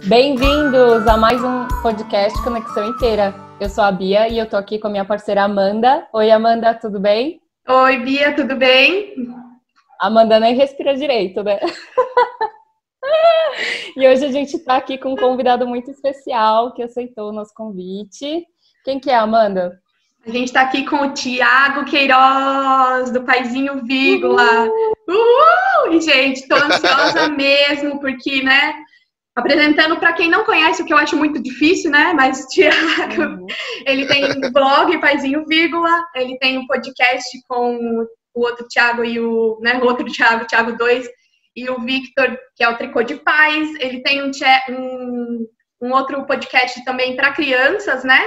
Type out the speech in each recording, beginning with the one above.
Bem-vindos a mais um podcast Conexão Inteira. Eu sou a Bia e eu tô aqui com a minha parceira Amanda. Oi, Amanda, tudo bem? Oi, Bia, tudo bem? A Amanda nem respira direito, né? E hoje a gente tá aqui com um convidado muito especial que aceitou o nosso convite. Quem que é, Amanda? A gente está aqui com o Thiago Queiroz, do Paizinho Vírgula. Uhul! E, gente, tô ansiosa mesmo, porque, né, apresentando para quem não conhece, o que eu acho muito difícil, né, mas o Thiago, ele tem blog Paizinho Vírgula, ele tem um podcast com o outro Thiago e o outro Thiago, Thiago 2, e o Victor, que é o Tricô de Paz. Ele tem um outro podcast também para crianças, né?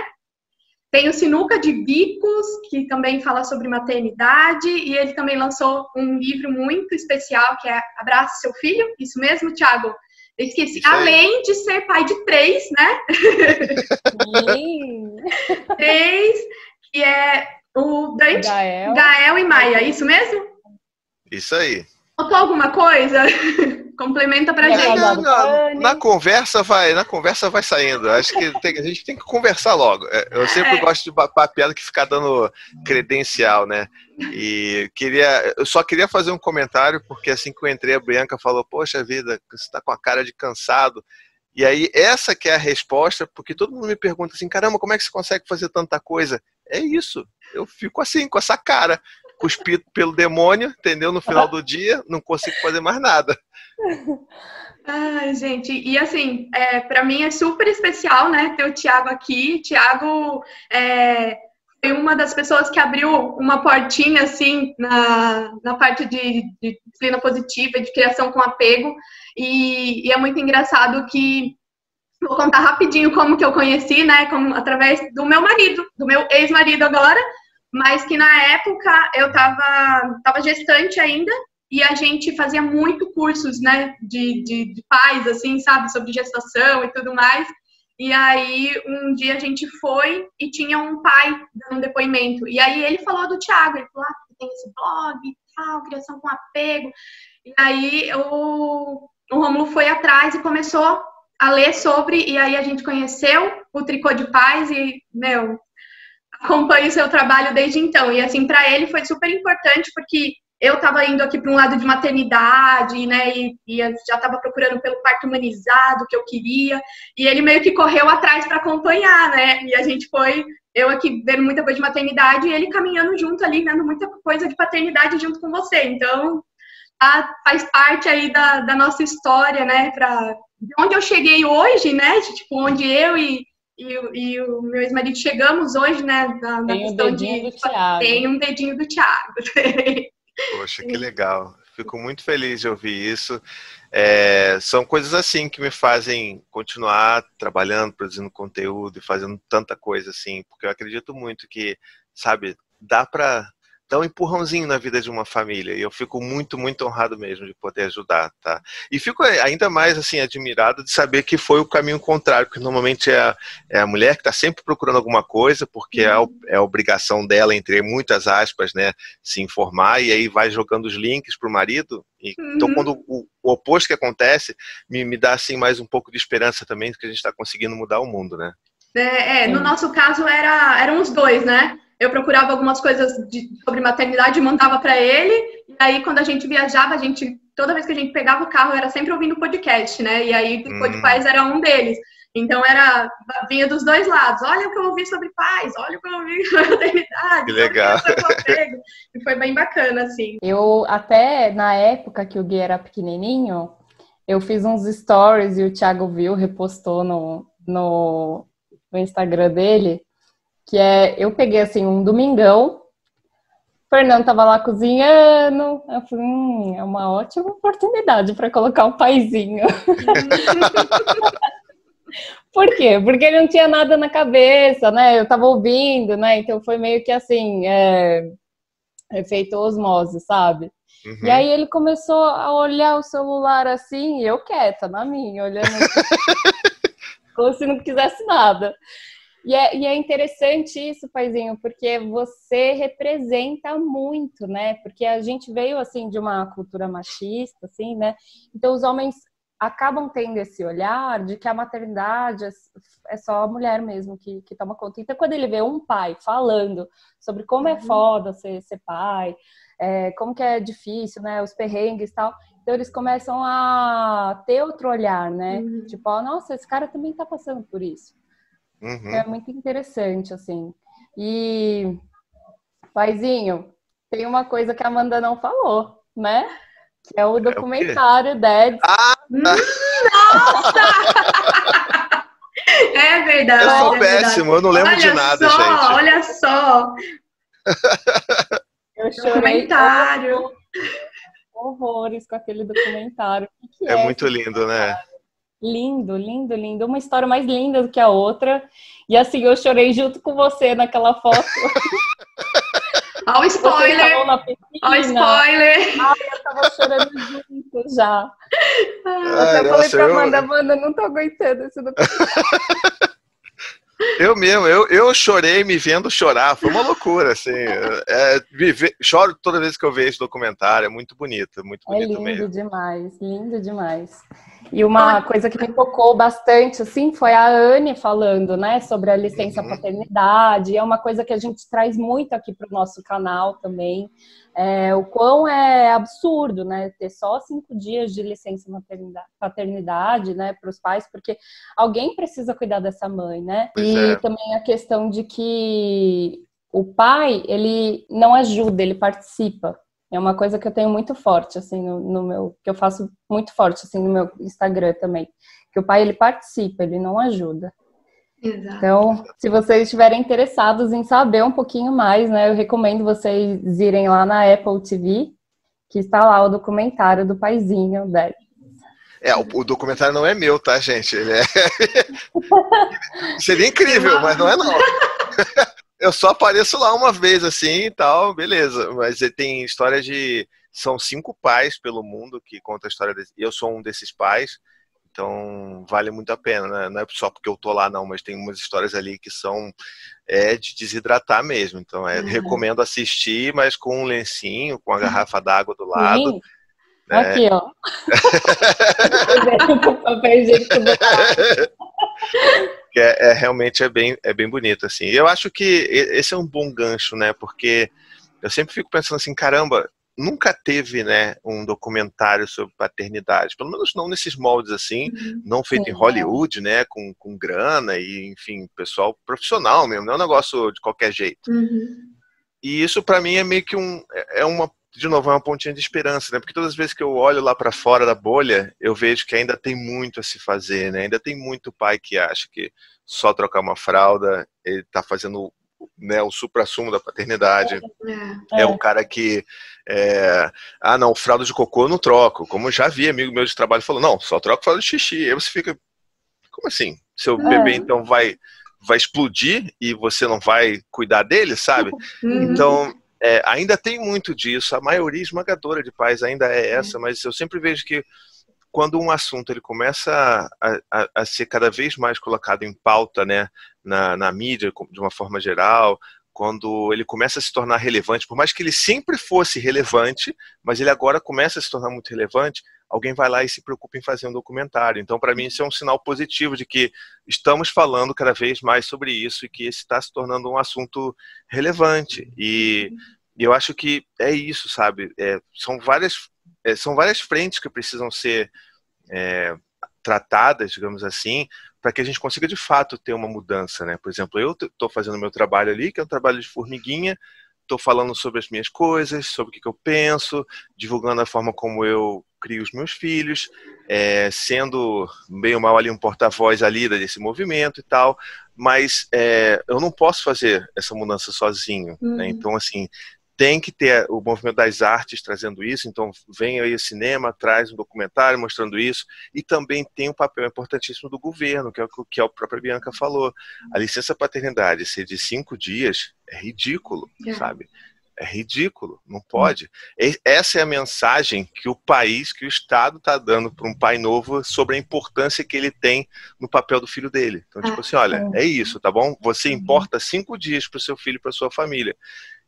Tem o Sinuca de Bicos, que também fala sobre maternidade, e ele também lançou um livro muito especial, que é Abraça Seu Filho. Isso mesmo, Thiago? Eu esqueci. Além de ser pai de 3, né? Sim. 3, que é o Dante, Gael e Maia. Isso mesmo? Isso aí. Faltou alguma coisa? Complementa pra gente. Na conversa vai saindo. Acho que a gente tem que conversar logo. Eu sempre gosto de papiada que ficar dando credencial, né? E eu só queria fazer um comentário, porque assim que eu entrei, a Bianca falou: poxa vida, você tá com a cara de cansado. E aí, essa que é a resposta, porque todo mundo me pergunta assim: caramba, como é que você consegue fazer tanta coisa? É isso, eu fico assim, com essa cara, cuspido pelo demônio, entendeu? No final do dia, não consigo fazer mais nada. Ai, gente, e assim, para mim é super especial, né, ter o Thiago aqui. Thiago foi uma das pessoas que abriu uma portinha, assim, na parte de disciplina positiva, de criação com apego, e é muito engraçado que, vou contar rapidinho como que eu conheci, né, através do meu marido, do meu ex-marido agora, mas que na época eu tava gestante ainda, e a gente fazia muito cursos, né, de pais, assim, sabe, sobre gestação e tudo mais. E aí, um dia a gente foi e tinha um pai dando um depoimento. E aí ele falou do Thiago, ele falou: tem esse blog e tal, criação com apego. E aí o Rômulo foi atrás e começou a ler sobre, e aí a gente conheceu o Tricô de Paz e, acompanho o seu trabalho desde então. E assim, para ele foi super importante, porque eu estava indo aqui para um lado de maternidade, né, e eu já estava procurando pelo parto humanizado que eu queria, e ele meio que correu atrás para acompanhar, né, e a gente foi, eu aqui vendo muita coisa de maternidade e ele caminhando junto ali, vendo muita coisa de paternidade junto com você. Então, faz parte aí da nossa história, né, de onde eu cheguei hoje, né, tipo, onde eu e o meu ex-marido chegamos hoje, né, na questão de... Tem um dedinho do Thiago. Poxa, que legal. Fico muito feliz de ouvir isso. São coisas assim que me fazem continuar trabalhando, produzindo conteúdo e fazendo tanta coisa assim, porque eu acredito muito que, sabe, dá para dar um empurrãozinho na vida de uma família, e eu fico muito, muito honrado mesmo de poder ajudar, tá? E fico ainda mais, assim, admirado de saber que foi o caminho contrário, porque normalmente é a mulher que está sempre procurando alguma coisa, porque é a obrigação dela, entre muitas aspas, né, se informar, e aí vai jogando os links pro marido. Então, quando o oposto que acontece, me dá, assim, mais um pouco de esperança também, de que a gente está conseguindo mudar o mundo, né? No nosso caso, eram os dois, né? Eu procurava algumas coisas sobre maternidade e mandava para ele. E aí, quando a gente viajava, toda vez que a gente pegava o carro, era sempre ouvindo podcast, né? E aí, o de Paz era um deles. Então, vinha dos dois lados. Olha o que eu ouvi sobre pais, olha o que eu ouvi sobre maternidade. Que legal. E foi bem bacana, assim. Eu, até na época que o Gui era pequenininho, eu fiz uns stories e o Thiago viu, repostou no Instagram dele, que eu peguei assim um domingão, o Fernando tava lá cozinhando, eu falei, é uma ótima oportunidade para colocar um paizinho. Por quê? Porque ele não tinha nada na cabeça, né? Eu tava ouvindo, né? Então foi meio que assim, efeito osmose, sabe? E aí ele começou a olhar o celular assim, e eu quieta na minha, olhando como se não quisesse nada. E é interessante isso, paizinho, porque você representa muito, né? Porque a gente veio, assim, de uma cultura machista, assim, né? Então, os homens acabam tendo esse olhar de que a maternidade é só a mulher mesmo que toma conta. Então, quando ele vê um pai falando sobre como é foda ser pai, como que é difícil, né, os perrengues e tal, então eles começam a ter outro olhar, né? Tipo, nossa, esse cara também tá passando por isso. É muito interessante, assim. E, paizinho, tem uma coisa que a Amanda não falou, né? Que é o documentário Dads. Nossa! É verdade. Eu sou péssimo, eu não lembro de nada, gente. Olha só. Eu chorei horrores com aquele documentário. O que é muito lindo, né? Lindo, lindo, lindo. Uma história mais linda do que a outra. E assim, eu chorei junto com você naquela foto. Olha o spoiler! Olha o spoiler! Ai, eu tava chorando junto já. Eu falei pra Amanda, não tô aguentando esse documentário. Eu mesmo, eu chorei me vendo chorar, foi uma loucura, assim. Choro toda vez que eu vejo esse documentário, é muito bonito lindo mesmo. Demais, lindo demais. E uma coisa que me tocou bastante, assim, foi a Anne falando, né, sobre a licença paternidade. É uma coisa que a gente traz muito aqui para o nosso canal também. O quão é absurdo, né, ter só 5 dias de licença paternidade, né, para os pais, porque alguém precisa cuidar dessa mãe, né? Também a questão de que o pai, ele não ajuda, ele participa. É uma coisa que eu tenho muito forte, assim, no meu... Que eu faço muito forte, assim, no meu Instagram também. Que o pai, ele participa, ele não ajuda. Exato. Então, se vocês estiverem interessados em saber um pouquinho mais, né? Eu recomendo vocês irem lá na Apple TV, que está lá o documentário do paizinho dele. O documentário não é meu, tá, gente? Ele seria incrível, mas não é não. Eu só apareço lá uma vez, assim, e tal, beleza. Mas tem história de... São 5 pais pelo mundo que contam a história desse... Eu sou um desses pais, então vale muito a pena, né? Não é só porque eu tô lá, não, mas tem umas histórias ali que são de desidratar mesmo. Então, recomendo assistir, mas com um lencinho, com a garrafa d'água do lado. Sim. Aqui, ó. O papel higiênico do lado. Que realmente é bem bonito, assim. Eu acho que esse é um bom gancho, né? Porque eu sempre fico pensando assim, caramba, nunca teve, né, um documentário sobre paternidade, pelo menos não nesses moldes assim, não feito em Hollywood, né, com grana e, enfim, pessoal profissional mesmo, não é um negócio de qualquer jeito. E isso para mim é meio que de novo, é uma pontinha de esperança, né? Porque todas as vezes que eu olho lá para fora da bolha, eu vejo que ainda tem muito a se fazer, né? Ainda tem muito pai que acha que só trocar uma fralda, ele tá fazendo, né, o suprassumo da paternidade. É o cara que não, fralda de cocô eu não troco. Como eu já vi amigo meu de trabalho falou, não, só troco fralda de xixi. Aí você fica, como assim? Seu bebê então vai explodir e você não vai cuidar dele, sabe? Então... ainda tem muito disso, a maioria esmagadora de pais ainda é essa, mas eu sempre vejo que quando um assunto ele começa a ser cada vez mais colocado em pauta, né, na mídia, de uma forma geral, quando ele começa a se tornar relevante, por mais que ele sempre fosse relevante, mas ele agora começa a se tornar muito relevante, alguém vai lá e se preocupa em fazer um documentário. Então, para mim, isso é um sinal positivo de que estamos falando cada vez mais sobre isso e que esse está se tornando um assunto relevante. E eu acho que é isso, sabe? São várias frentes que precisam ser tratadas, digamos assim, para que a gente consiga, de fato, ter uma mudança, né? Por exemplo, eu estou fazendo meu trabalho ali, que é um trabalho de formiguinha, estou falando sobre as minhas coisas, sobre o que eu penso, divulgando a forma como eu crio os meus filhos, sendo bem ou mal ali um porta-voz ali desse movimento e tal, mas eu não posso fazer essa mudança sozinho, né? Então, assim, tem que ter o movimento das artes trazendo isso, então vem aí o cinema, traz um documentário mostrando isso, e também tem um papel importantíssimo do governo, que é o que a própria Bianca falou. A licença paternidade ser de 5 dias é ridículo, sabe? É ridículo, não pode. Essa é a mensagem que o país, que o Estado está dando para um pai novo sobre a importância que ele tem no papel do filho dele. Então, tipo assim, olha, é isso, tá bom? Você importa 5 dias para o seu filho e para sua família.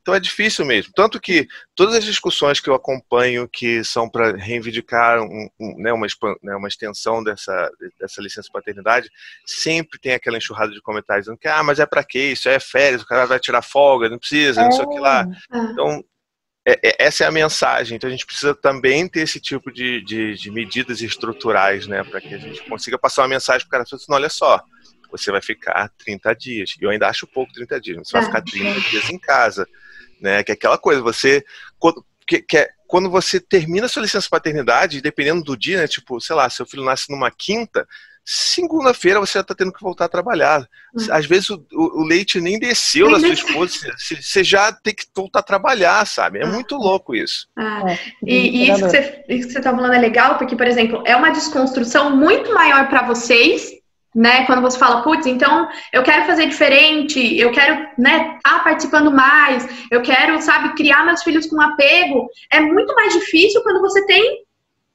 Então é difícil mesmo. Tanto que todas as discussões que eu acompanho que são para reivindicar uma extensão dessa licença paternidade, sempre tem aquela enxurrada de comentários dizendo que mas é para quê? Isso é férias, o cara vai tirar folga, não precisa, não sei o que lá. Então, essa é a mensagem. Então a gente precisa também ter esse tipo de medidas estruturais, né, para que a gente consiga passar uma mensagem para o cara falando assim, olha só, você vai ficar 30 dias. E eu ainda acho pouco 30 dias, você vai ficar 30 dias em casa. Né, que é aquela coisa, quando você termina a sua licença paternidade, dependendo do dia, né, tipo, sei lá, seu filho nasce numa quinta, segunda-feira você já está tendo que voltar a trabalhar. Às vezes o leite nem desceu da sua esposa, você já tem que voltar a trabalhar, sabe? É muito louco isso. E isso que você está falando é legal, porque, por exemplo, é uma desconstrução muito maior para vocês, né? Quando você fala, putz, então eu quero fazer diferente, eu quero, né, estar participando mais, eu quero, sabe, criar meus filhos com apego. É muito mais difícil quando você tem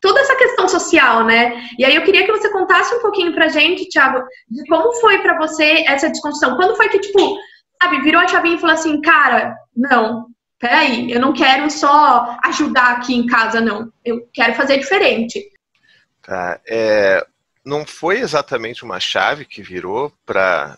toda essa questão social, né? E aí eu queria que você contasse um pouquinho pra gente, Thiago, de como foi pra você essa desconstrução. Quando foi que, tipo, sabe, virou a chavinha e falou assim, cara, não, peraí, eu não quero só ajudar aqui em casa, não. Eu quero fazer diferente. Tá, não foi exatamente uma chave que virou pra,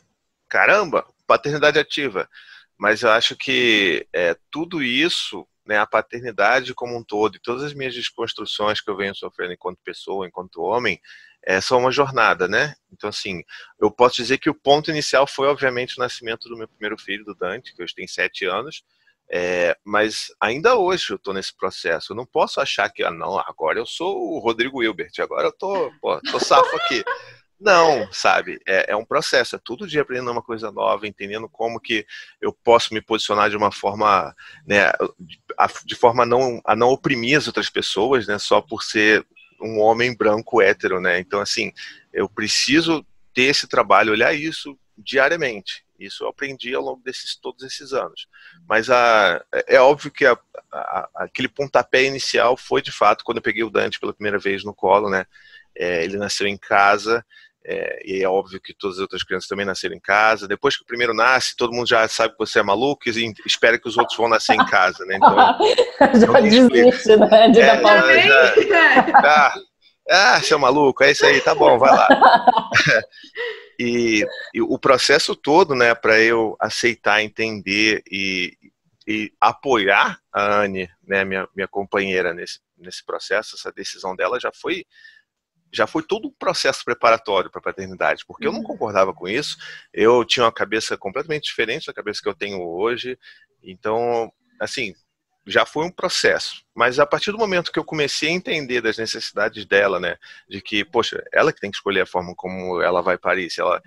caramba, paternidade ativa, mas eu acho que tudo isso, né, a paternidade como um todo e todas as minhas desconstruções que eu venho sofrendo enquanto pessoa, enquanto homem, são uma jornada, né? Então, assim, eu posso dizer que o ponto inicial foi, obviamente, o nascimento do meu primeiro filho, do Dante, que hoje tem 7 anos, mas ainda hoje eu estou nesse processo. Eu não posso achar que, não, agora eu sou o Rodrigo Hilbert, agora eu tô safo aqui. Não, sabe, é um processo, é todo dia aprendendo uma coisa nova, entendendo como que eu posso me posicionar de uma forma, né, de forma a não oprimir as outras pessoas, né, só por ser um homem branco hétero, né, então assim, eu preciso ter esse trabalho, olhar isso diariamente, isso eu aprendi ao longo todos esses anos, mas é óbvio que aquele pontapé inicial foi de fato quando eu peguei o Dante pela primeira vez no colo, né, ele nasceu em casa, e é óbvio que todas as outras crianças também nasceram em casa. Depois que o primeiro nasce, todo mundo já sabe que você é maluco e espera que os outros vão nascer em casa, né? Então, já desiste, né? De dar seu maluco, é isso aí, tá bom, vai lá. E o processo todo, né, para eu aceitar, entender e apoiar a Anne, né, minha companheira nesse processo, essa decisão dela já foi todo um processo preparatório para a paternidade, porque eu não concordava com isso, eu tinha uma cabeça completamente diferente da cabeça que eu tenho hoje, então, assim, já foi um processo, mas a partir do momento que eu comecei a entender das necessidades dela, né, de que, poxa, ela que tem que escolher a forma como ela vai parir, se ela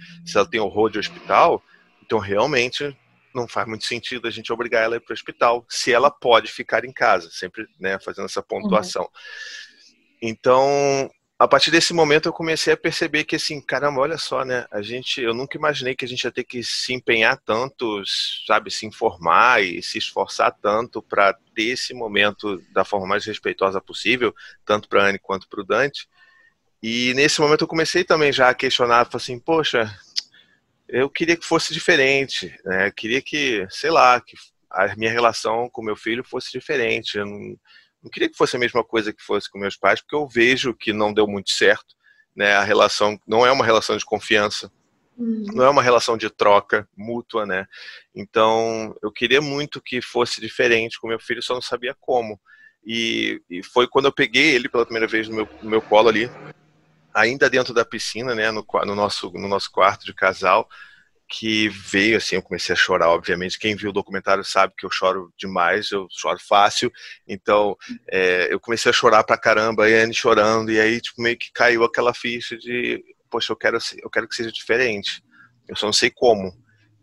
tem horror de hospital, então realmente não faz muito sentido a gente obrigar ela a ir para o hospital, se ela pode ficar em casa, sempre, né, fazendo essa pontuação. Então, a partir desse momento eu comecei a perceber que, assim, caramba, olha só, né, eu nunca imaginei que a gente ia ter que se empenhar tanto, sabe, se informar e se esforçar tanto para ter esse momento da forma mais respeitosa possível, tanto para a Anne quanto para o Dante. E nesse momento eu comecei também já a questionar, falei assim, poxa, eu queria que fosse diferente, né, eu queria que, sei lá, que a minha relação com meu filho fosse diferente, eu não queria que fosse a mesma coisa que fosse com meus pais, porque eu vejo que não deu muito certo, né? A relação não é uma relação de confiança, não é uma relação de troca mútua, né? Então, eu queria muito que fosse diferente com meu filho, só não sabia como. E foi quando eu peguei ele pela primeira vez no meu colo ali, ainda dentro da piscina, né? No nosso quarto de casal, que veio, assim, eu comecei a chorar, obviamente, quem viu o documentário sabe que eu choro demais, eu choro fácil, então eu comecei a chorar pra caramba, e a Anne chorando, e aí tipo, meio que caiu aquela ficha de, poxa, eu quero que seja diferente, eu só não sei como,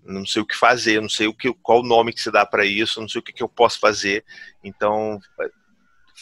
não sei o que fazer, não sei qual o nome que se dá pra isso, não sei o que eu posso fazer, então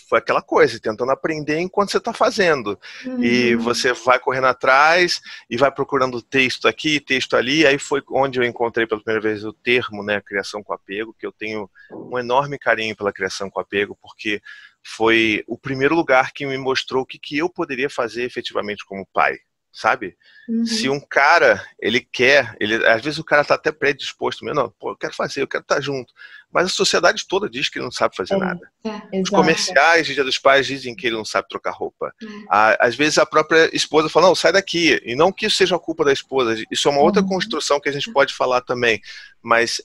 foi aquela coisa, tentando aprender enquanto você está fazendo. E você vai correndo atrás e vai procurando texto aqui, texto ali. Aí foi onde eu encontrei pela primeira vez o termo, né, criação com apego, que eu tenho um enorme carinho pela criação com apego, porque foi o primeiro lugar que me mostrou o que eu poderia fazer efetivamente como pai. sabe? Se um cara, ele quer, às vezes o cara tá até predisposto mesmo, não, pô, eu quero fazer, eu quero estar junto. Mas a sociedade toda diz que ele não sabe fazer nada. Os comerciais de Dia dos Pais dizem que ele não sabe trocar roupa. Às vezes a própria esposa fala, não, sai daqui. E não que isso seja a culpa da esposa, isso é uma outra construção que a gente pode falar também. Mas,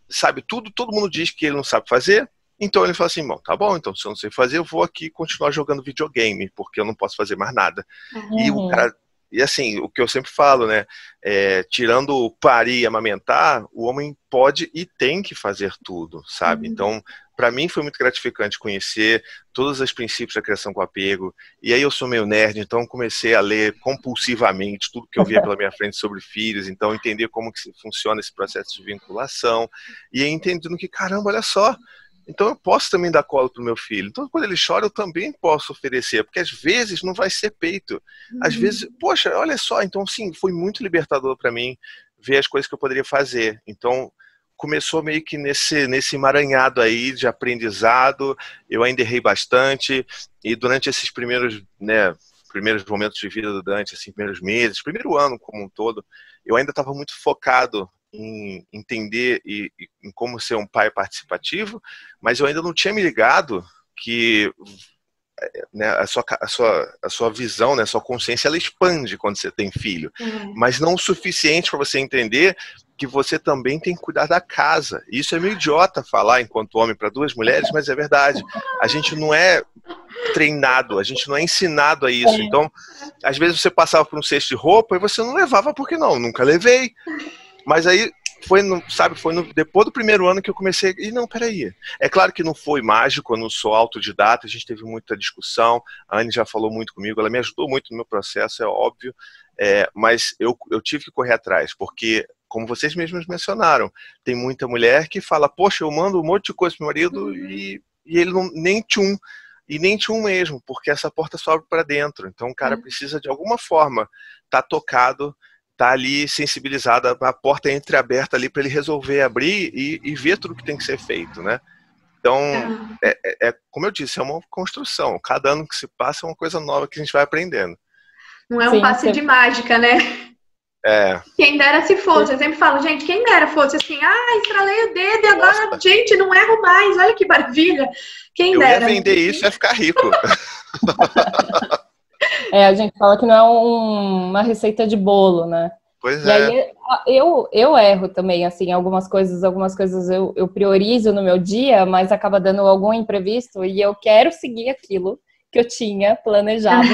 sabe, todo mundo diz que ele não sabe fazer. Então ele fala assim, bom, tá bom, então se eu não sei fazer, eu vou aqui continuar jogando videogame, porque eu não posso fazer mais nada. E o cara, e assim, o que eu sempre falo, né, tirando o parir e amamentar, o homem pode e tem que fazer tudo, sabe? Então, para mim foi muito gratificante conhecer todos os princípios da criação com apego, e aí eu sou meio nerd, então comecei a ler compulsivamente tudo que eu via pela minha frente sobre filhos, então entender como que funciona esse processo de vinculação, e aí entendendo que, caramba, olha só, então eu posso também dar colo pro meu filho. Então quando ele chora eu também posso oferecer, porque às vezes não vai ser peito. Às vezes, poxa, olha só, então sim, foi muito libertador para mim ver as coisas que eu poderia fazer. Então começou meio que nesse emaranhado aí de aprendizado, eu ainda errei bastante, e durante esses primeiros momentos de vida do Dante, assim, primeiros meses, primeiro ano como um todo, eu ainda estava muito focado em entender e em como ser um pai participativo, mas eu ainda não tinha me ligado que, né, a sua visão, né, a sua consciência, ela expande quando você tem filho, mas não o suficiente para você entender que você também tem que cuidar da casa. Isso é meio idiota falar enquanto homem para duas mulheres, mas é verdade. A gente não é treinado, a gente não é ensinado a isso. Então, às vezes você passava por um cesto de roupa e você não levava porque não, nunca levei. Mas aí foi depois do primeiro ano que eu comecei, e não, peraí, é claro que não foi mágico, eu não sou autodidata, a gente teve muita discussão, a Anne já falou muito comigo, ela me ajudou muito no meu processo, é óbvio, mas eu tive que correr atrás, porque, como vocês mesmos mencionaram, tem muita mulher que fala, poxa, eu mando um monte de coisa pro meu marido e ele nem tchum mesmo, porque essa porta só abre para dentro, então o cara precisa de alguma forma estar tocado, tá ali sensibilizada, a porta entreaberta ali para ele resolver abrir e ver tudo que tem que ser feito, né? Então, como eu disse, é uma construção. Cada ano que se passa é uma coisa nova que a gente vai aprendendo. Não é um passe de mágica, né? Quem dera se fosse. Eu sempre falo, gente, quem dera fosse assim, estralei o dedo e agora, gente, não erro mais. Olha que maravilha. Quem dera. Eu ia vender isso e ia ficar rico. A gente fala que não é uma receita de bolo, né? Pois e aí eu erro também, assim, algumas coisas eu priorizo no meu dia, mas acaba dando algum imprevisto e eu quero seguir aquilo que eu tinha planejado,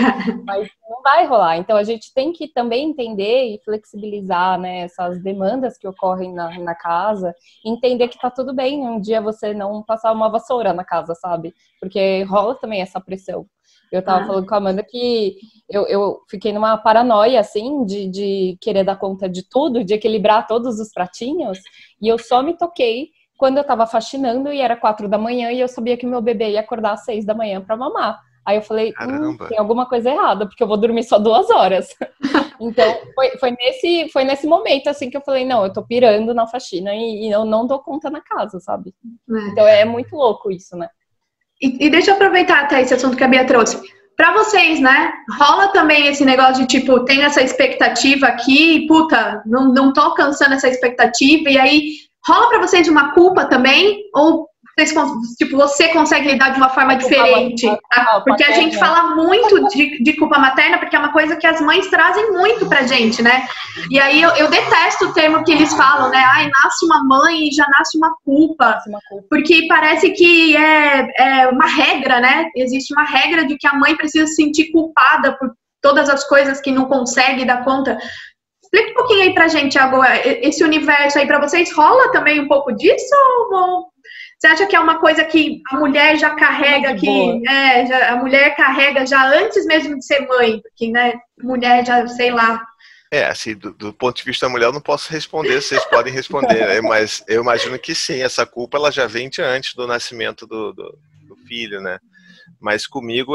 mas não vai rolar. Então a gente tem que também entender e flexibilizar, né, essas demandas que ocorrem na casa, entender que tá tudo bem um dia você não passar uma vassoura na casa, sabe? Porque rola também essa pressão. Eu tava falando com a Amanda que eu fiquei numa paranoia, assim, de querer dar conta de tudo, de equilibrar todos os pratinhos, e eu só me toquei quando eu tava faxinando e era 4 da manhã e eu sabia que meu bebê ia acordar às 6 da manhã pra mamar. Aí eu falei, tem alguma coisa errada, porque eu vou dormir só 2 horas. Então, foi nesse momento, assim, que eu falei, não, eu tô pirando na faxina e eu não dou conta na casa, sabe? Então, é muito louco isso, né? E deixa eu aproveitar até esse assunto que a Bia trouxe. Pra vocês, né? Rola também esse negócio de, tipo, tem essa expectativa aqui, puta, não tô alcançando essa expectativa, e aí rola pra vocês uma culpa também? Ou vocês, tipo, você consegue lidar de uma forma diferente? Porque a gente fala muito de culpa materna, porque é uma coisa que as mães trazem muito pra gente, né? E aí eu detesto o termo que eles falam, né? Ai, nasce uma mãe e já nasce uma culpa. Porque parece que é uma regra, né? Existe uma regra de que a mãe precisa se sentir culpada por todas as coisas que não consegue dar conta. Explica um pouquinho aí pra gente agora, esse universo aí pra vocês, rola também um pouco disso ou você acha que é uma coisa que a mulher já carrega a mulher carrega já antes mesmo de ser mãe, porque, né, mulher já, sei lá. Assim, do ponto de vista da mulher eu não posso responder, vocês podem responder, né? Mas eu imagino que sim, essa culpa ela já vem de antes do nascimento do filho, né? Mas comigo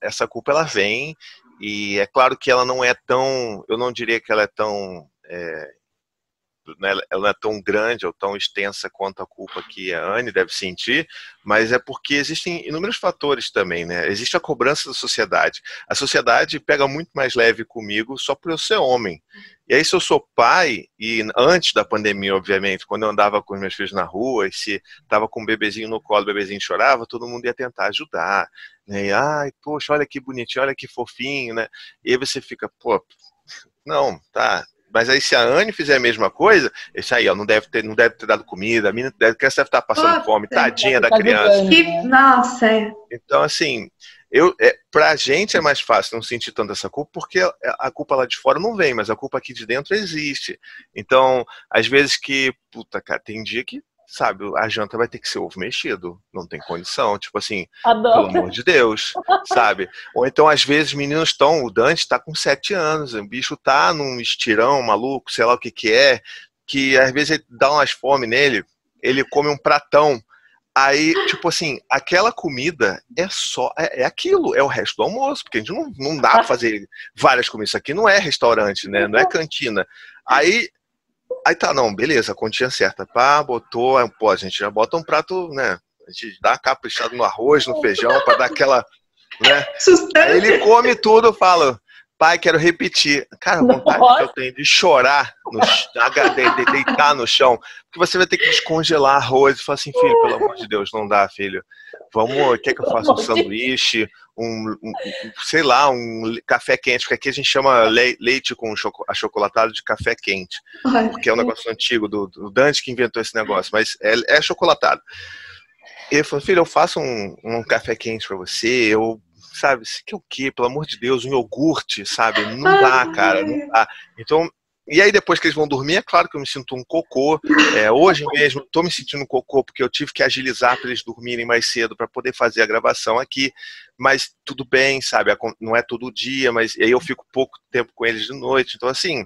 essa culpa ela vem, e é claro que ela não é tão, eu não diria que ela é tão né, ela não é tão grande ou tão extensa quanto a culpa que a Anne deve sentir, mas é porque existem inúmeros fatores também, né? Existe a cobrança da sociedade. A sociedade pega muito mais leve comigo só por eu ser homem. E aí, se eu sou pai, e antes da pandemia, obviamente, quando eu andava com os meus filhos na rua, e se estava com um bebezinho no colo, o bebezinho chorava, todo mundo ia tentar ajudar, né? E, ai, poxa, olha que bonitinho, olha que fofinho, né? E aí você fica, pô, não, tá. Mas aí se a Anne fizer a mesma coisa, isso aí, ó, não deve ter dado comida, a criança deve estar passando fome, tadinha da criança. Nossa, é. Então, assim, pra gente é mais fácil não sentir tanto essa culpa, porque a culpa lá de fora não vem, mas a culpa aqui de dentro existe. Então, às vezes puta, cara, tem dia que, sabe, a janta vai ter que ser ovo mexido, não tem condição, tipo assim, Adoro. Pelo amor de Deus, sabe? Ou então, às vezes, meninos o Dante tá com 7 anos, o bicho tá num estirão maluco, sei lá o que é, que às vezes ele dá umas fome nele, ele come um pratão, aí, tipo assim, aquela comida é aquilo, é o resto do almoço, porque a gente não dá pra fazer várias comidas, isso aqui não é restaurante, né, não é cantina, aí tá, não, beleza, a continha certa, pá, botou, pô, a gente já bota um prato, né, a gente dá caprichado no arroz, no feijão, pra dar aquela, né, aí ele come tudo, eu falo, pai, quero repetir, cara, a vontade que eu tenho de chorar, deitar no chão, porque você vai ter que descongelar arroz, e falar assim, filho, pelo amor de Deus, não dá, filho, quer que eu faça um sanduíche, sei lá, um café quente, porque aqui a gente chama leite com achocolatado de café quente, porque é um negócio antigo do Dante que inventou esse negócio, mas é achocolatado. E ele falou, filho, eu faço um café quente pra você, sabe, isso aqui é o quê? Pelo amor de Deus, um iogurte, sabe? Não dá, cara, não dá. Então, e aí depois que eles vão dormir, é claro que eu me sinto um cocô. Hoje mesmo, tô me sentindo um cocô, porque eu tive que agilizar para eles dormirem mais cedo para poder fazer a gravação aqui. Mas tudo bem, sabe? Não é todo dia, mas aí eu fico pouco tempo com eles de noite. Então, assim,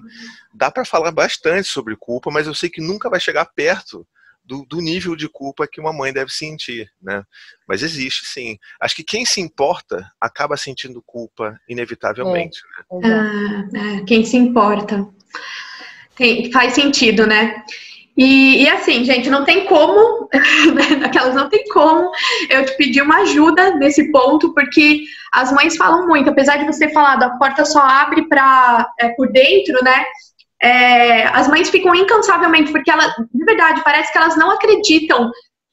dá para falar bastante sobre culpa, mas eu sei que nunca vai chegar perto do nível de culpa que uma mãe deve sentir, né? Mas existe, sim. Acho que quem se importa acaba sentindo culpa inevitavelmente. Né? Quem se importa. Faz sentido, né? E assim, gente, não tem como, aquelas não tem como eu te pedir uma ajuda nesse ponto, porque as mães falam muito, apesar de você falar, a porta só abre por dentro, né? As mães ficam incansavelmente, porque de verdade, parece que elas não acreditam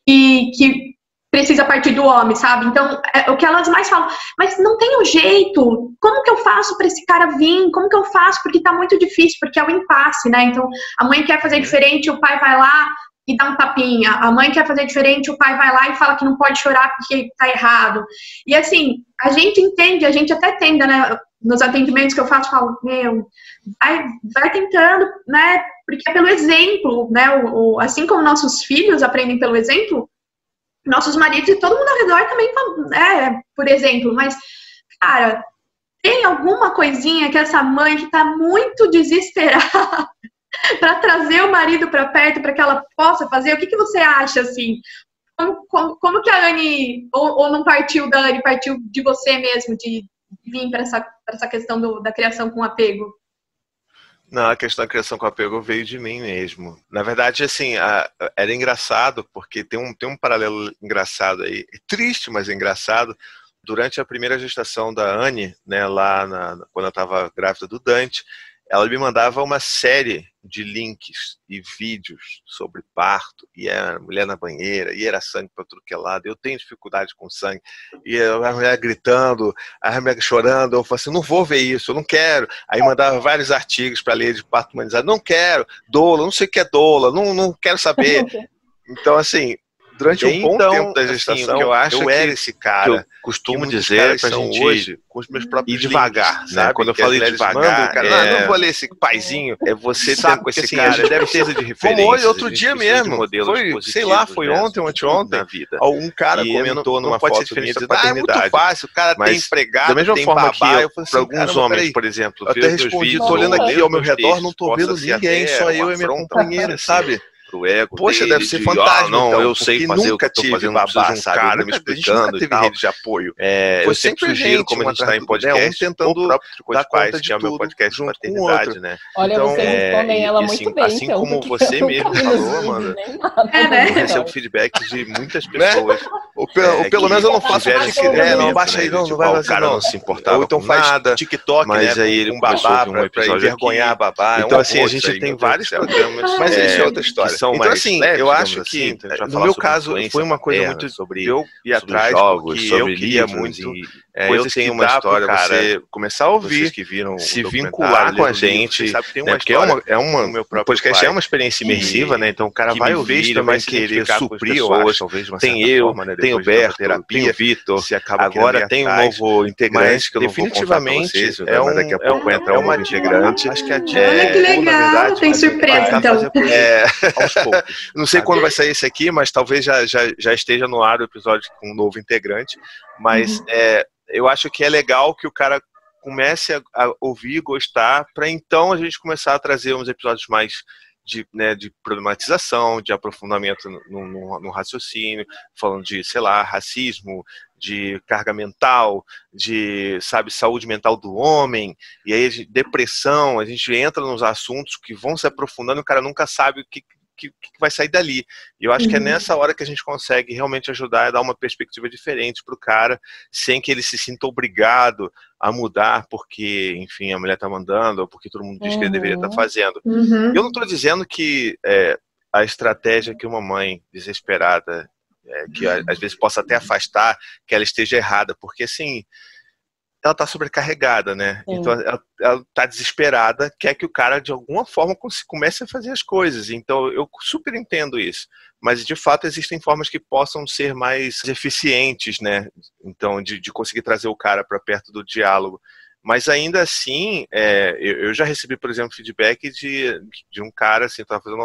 que precisa partir do homem, sabe? Então, o que elas mais falam, mas não tem um jeito, como que eu faço para esse cara vir? Como que eu faço? Porque tá muito difícil, porque é o impasse, né? Então, a mãe quer fazer diferente, o pai vai lá e dá um tapinha. A mãe quer fazer diferente, o pai vai lá e fala que não pode chorar porque tá errado. E assim, a gente entende, a gente até tenta, né? Nos atendimentos que eu faço, eu falo, vai tentando, né? Porque é pelo exemplo, né? Assim como nossos filhos aprendem pelo exemplo, nossos maridos e todo mundo ao redor também, por exemplo. Mas, cara, tem alguma coisinha que essa mãe que tá muito desesperada para trazer o marido para perto, para que ela possa fazer? O que você acha, assim? Como que a Anne, ou não partiu da Anne, partiu de você mesmo, de vir para essa questão da criação com apego? Não, a questão da criação com apego veio de mim mesmo. Na verdade, assim, era engraçado, porque tem um paralelo engraçado aí, triste, mas engraçado. Durante a primeira gestação da Anne, né, quando eu estava grávida do Dante, ela me mandava uma série de links e vídeos sobre parto, e a mulher na banheira, e era sangue para tudo que é lado. Eu tenho dificuldade com sangue, e a mulher gritando, a mulher chorando. Eu falei assim, não vou ver isso, eu não quero. Aí mandava vários artigos para ler de parto humanizado, não quero, doula, não sei o que é doula, não quero saber. Então, assim, durante um bom tempo da gestação, eu acho que era esse cara. Eu costumo dizer pra gente hoje, com os meus próprios ir devagar, links, né? Quando eu falei devagar, cara, não vou ler esse paizinho. É você sabe com esse cara, assim, deve ter de referência. Como outro dia mesmo, foi, sei lá, foi ontem ou anteontem, um cara comentou numa foto minha dizendo, é muito fácil, o cara tem empregado, da mesma forma que para alguns homens, por exemplo, eu até respondi, tô olhando aqui ao meu redor, não tô vendo ninguém, só eu e minha companheira, sabe? pro ego Poxa, dele, deve ser fantástico. não, então, eu sei fazer o que eu tô fazendo, não preciso de um cara me explicando e tal. Rede de apoio. Eu sempre sugiro, como a gente está em podcast, tentando dar conta pais, de que é o meu tudo, podcast de junto com maternidade, outro. né? Olha, Então, vocês respondem ela muito bem, assim então, como porque você eu mesmo nunca vi nos falou, vídeos, Amanda, nem nada. né? eu recebo feedback de muitas pessoas. Ou pelo menos eu não faço não baixa aí, não vai fazer, o cara não. não se importava. Ou então com faz nada, TikTok, mas né, aí ele com começou a babá ouvir um pra episódio envergonhar aqui. babá. Então, Então, assim, a gente tem vários programas, mas isso é outra que história. são Então, mais assim, leves, eu digamos acho assim, que, então a gente vai no falar meu sobre caso, influência foi uma coisa paterna, muito sobre de eu ir sobre atrás, jogos, porque sobre eu queria livros muito eu coisas tenho que uma dá história, pro cara você começar a ouvir, vocês que viram se o vincular com a documentário, gente, sabe, tem né, uma porque história o meu o próprio podcast pai, é uma experiência imersiva, né? Então o cara que vai me ouvir fez também também se querer identificar com as suprir, eu pessoas. acho, talvez de uma Tem certa eu, forma, né, tem o depois da Berto, terapia, tem o Vitor, se acaba agora querendo ir tem um atrás, novo integrante que eu não vou contar pra definitivamente vocês, é mas daqui a pouco entra um novo integrante. Acho que a Olha que legal, tem surpresa, então. aos poucos. Não sei quando vai sair esse aqui, mas talvez já esteja no ar o episódio com um novo integrante. Mas eu acho que é legal que o cara comece a ouvir, gostar, para então a gente começar a trazer uns episódios mais de problematização, de aprofundamento no raciocínio, falando de, sei lá, racismo, de carga mental, de, sabe, saúde mental do homem, e aí depressão, a gente entra nos assuntos que vão se aprofundando e o cara nunca sabe o que vai sair dali. E eu acho que é nessa hora que a gente consegue realmente ajudar a dar uma perspectiva diferente para o cara, sem que ele se sinta obrigado a mudar porque, enfim, a mulher está mandando, ou porque todo mundo diz que ele deveria estar fazendo. Eu não estou dizendo que a estratégia que uma mãe desesperada, que às vezes possa até afastar, que ela esteja errada, porque, assim, ela está sobrecarregada, né? Sim. Então ela está desesperada, quer que o cara de alguma forma comece a fazer as coisas. Então eu super entendo isso. Mas de fato existem formas que possam ser mais eficientes, né? Então de conseguir trazer o cara para perto do diálogo. Mas ainda assim, eu já recebi, por exemplo, feedback de um cara, assim, estava fazendo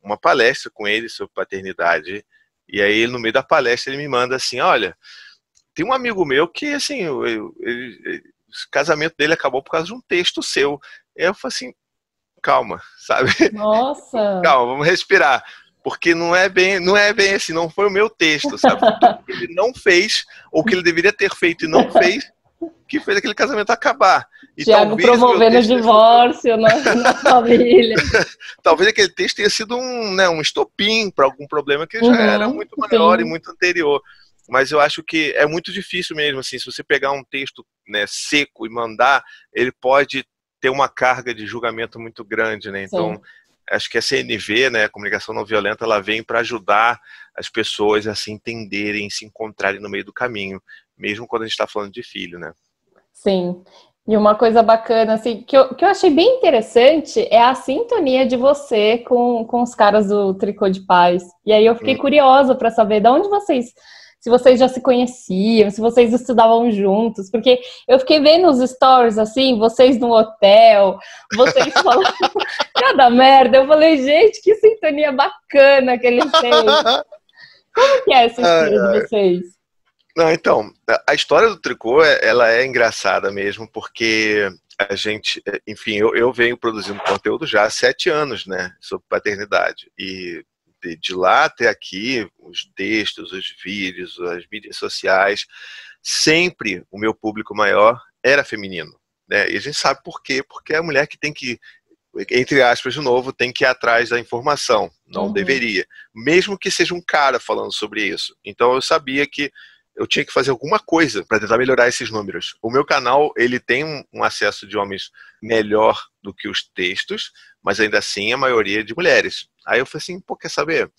uma palestra com ele sobre paternidade. E aí no meio da palestra ele me manda assim, olha, tem um amigo meu que, assim, o casamento dele acabou por causa de um texto seu. Eu falei assim, calma, sabe? Nossa! Calma, vamos respirar. Porque não é bem assim, não foi o meu texto, sabe? O que ele não fez, ou o que ele deveria ter feito e não fez, que fez aquele casamento acabar. E Thiago promovendo o divórcio na família. Talvez aquele texto tenha sido um estopim para algum problema que já era muito maior e muito anterior. Mas eu acho que é muito difícil mesmo, assim, se você pegar um texto, né, seco e mandar, ele pode ter uma carga de julgamento muito grande, né? Então, acho que a CNV, né, a comunicação não violenta, ela vem para ajudar as pessoas a se entenderem, se encontrarem no meio do caminho, mesmo quando a gente está falando de filho, né? Sim. E uma coisa bacana, assim, que eu achei bem interessante é a sintonia de você com os caras do Tricô de Paz. E aí eu fiquei curiosa para saber de onde se vocês já se conheciam, se vocês estudavam juntos, porque eu fiquei vendo os stories, assim, vocês no hotel, vocês falando cada merda. Eu falei, gente, que sintonia bacana que eles têm. Como que é essa história de vocês? Não, então, a história do tricô, ela é engraçada mesmo, porque a gente, enfim, eu venho produzindo conteúdo já há 7 anos, né, sobre paternidade, e de lá até aqui, os textos, os vídeos, as mídias sociais, sempre o meu público maior era feminino, né? E a gente sabe por quê, porque é a mulher que tem que, entre aspas, de novo, tem que ir atrás da informação, não deveria, mesmo que seja um cara falando sobre isso. Então eu sabia que eu tinha que fazer alguma coisa para tentar melhorar esses números. O meu canal, ele tem um acesso de homens melhor do que os textos, mas ainda assim a maioria de mulheres. Aí eu falei assim, pô, quer saber?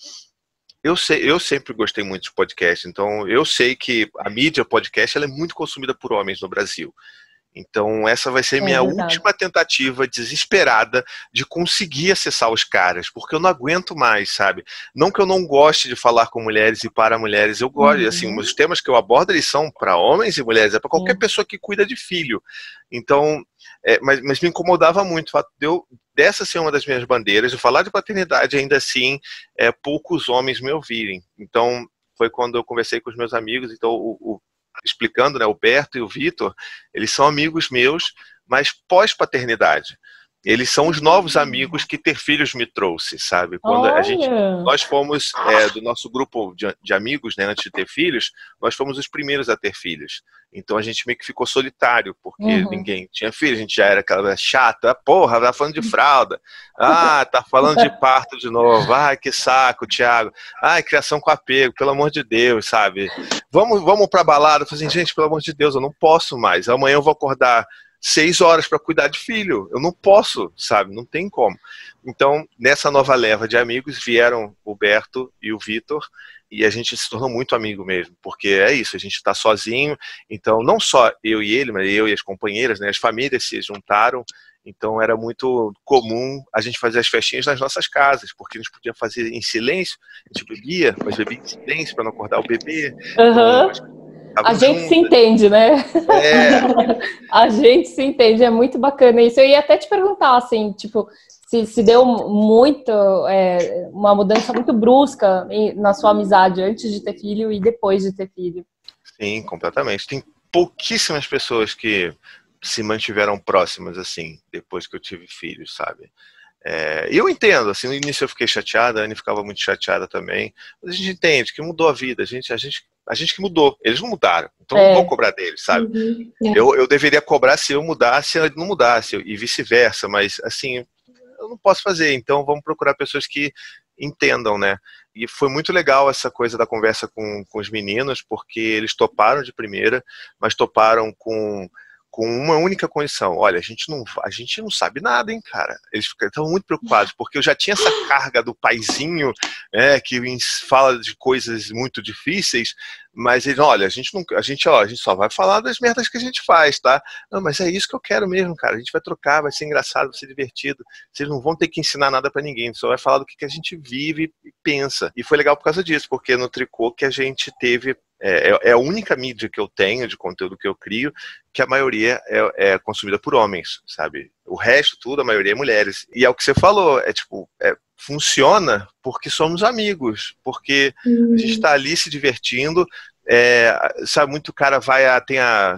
Eu sempre gostei muito de podcast, então eu sei que a mídia podcast ela é muito consumida por homens no Brasil. Então essa vai ser minha última tentativa desesperada de conseguir acessar os caras, porque eu não aguento mais, sabe? Não que eu não goste de falar com mulheres e para mulheres, eu gosto, assim, os temas que eu abordo eles são para homens e mulheres, é para qualquer pessoa que cuida de filho. Então, mas me incomodava muito o fato dessa ser uma das minhas bandeiras, de falar de paternidade ainda assim, poucos homens me ouvirem. Então foi quando eu conversei com os meus amigos, então explicando, né, o Berto e o Vitor, eles são amigos meus, mas pós-paternidade. Eles são os novos amigos que ter filhos me trouxe, sabe? Quando nós fomos do nosso grupo de amigos, né, antes de ter filhos, nós fomos os primeiros a ter filhos. Então a gente meio que ficou solitário, porque ninguém tinha filho, a gente já era aquela chata, porra, tá falando de fralda, tá falando de parto de novo, ai que saco, Thiago, ai criação com apego, pelo amor de Deus, sabe? Vamos pra balada. Eu falei assim, gente, pelo amor de Deus, eu não posso mais, amanhã eu vou acordar 6 horas para cuidar de filho, eu não posso, sabe, não tem como. Então, nessa nova leva de amigos, vieram o Berto e o Vitor, e a gente se tornou muito amigo mesmo, porque é isso, a gente está sozinho, então não só eu e ele, mas eu e as companheiras, né, as famílias se juntaram, então era muito comum a gente fazer as festinhas nas nossas casas, porque a gente podia fazer em silêncio, a gente bebia, mas bebia em silêncio para não acordar o bebê. Então, a gente se entende, né? A gente se entende, é muito bacana isso. Eu ia até te perguntar, assim, tipo, se deu muito, uma mudança muito brusca na sua amizade antes de ter filho e depois de ter filho. Sim, completamente. Tem pouquíssimas pessoas que se mantiveram próximas, assim, depois que eu tive filhos, sabe? E eu entendo, assim, no início eu fiquei chateada, a Anne ficava muito chateada também, mas a gente entende que mudou a vida, a gente que mudou, eles não mudaram, então não vou cobrar deles, sabe? Eu deveria cobrar se eu mudasse, se ele não mudasse, e vice-versa, mas assim, eu não posso fazer, então vamos procurar pessoas que entendam, né? E foi muito legal essa coisa da conversa com os meninos, porque eles toparam de primeira, mas toparam com uma única condição. Olha, a gente não sabe nada, hein, cara. Eles estavam muito preocupados, porque eu já tinha essa carga do paizinho, que fala de coisas muito difíceis, mas eles, olha, a gente só vai falar das merdas que a gente faz, tá? Não, mas é isso que eu quero mesmo, cara. A gente vai trocar, vai ser engraçado, vai ser divertido. Vocês não vão ter que ensinar nada pra ninguém, só vai falar do que a gente vive e pensa. E foi legal por causa disso, porque no tricô que a gente teve é a única mídia que eu tenho de conteúdo que eu crio, que a maioria é consumida por homens, sabe? O resto, tudo, a maioria é mulheres. E é o que você falou, funciona porque somos amigos, porque a gente está ali se divertindo. Sabe, muito cara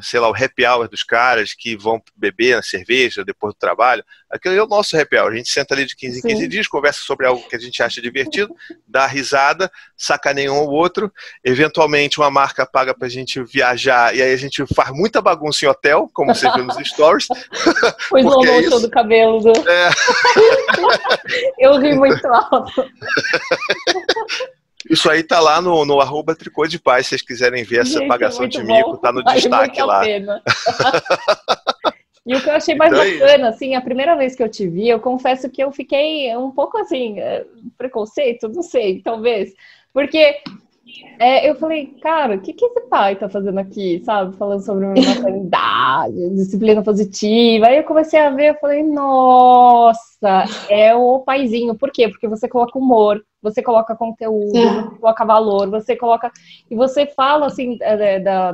sei lá, o happy hour dos caras que vão beber na cerveja depois do trabalho. Aquele é o nosso happy hour. A gente senta ali de 15 em 15 dias, conversa sobre algo que a gente acha divertido, dá risada, sacaneia um ou outro. Eventualmente uma marca paga pra gente viajar e aí a gente faz muita bagunça em hotel, como você viu nos stories. O slow motion do cabelo. Eu ri muito alto. Isso aí tá lá no @tricô de paz, se vocês quiserem ver essa pagação de mico, tá no destaque lá. E o que eu achei mais bacana, assim, a primeira vez que eu te vi, eu confesso que eu fiquei um pouco assim, preconceito, não sei, talvez, porque eu falei, cara, o que esse pai tá fazendo aqui, sabe? Falando sobre maternidade, disciplina positiva. Aí eu comecei a ver, eu falei, nossa, é o paizinho. Por quê? Porque você coloca humor, você coloca conteúdo, você coloca valor, você coloca... E você fala, assim,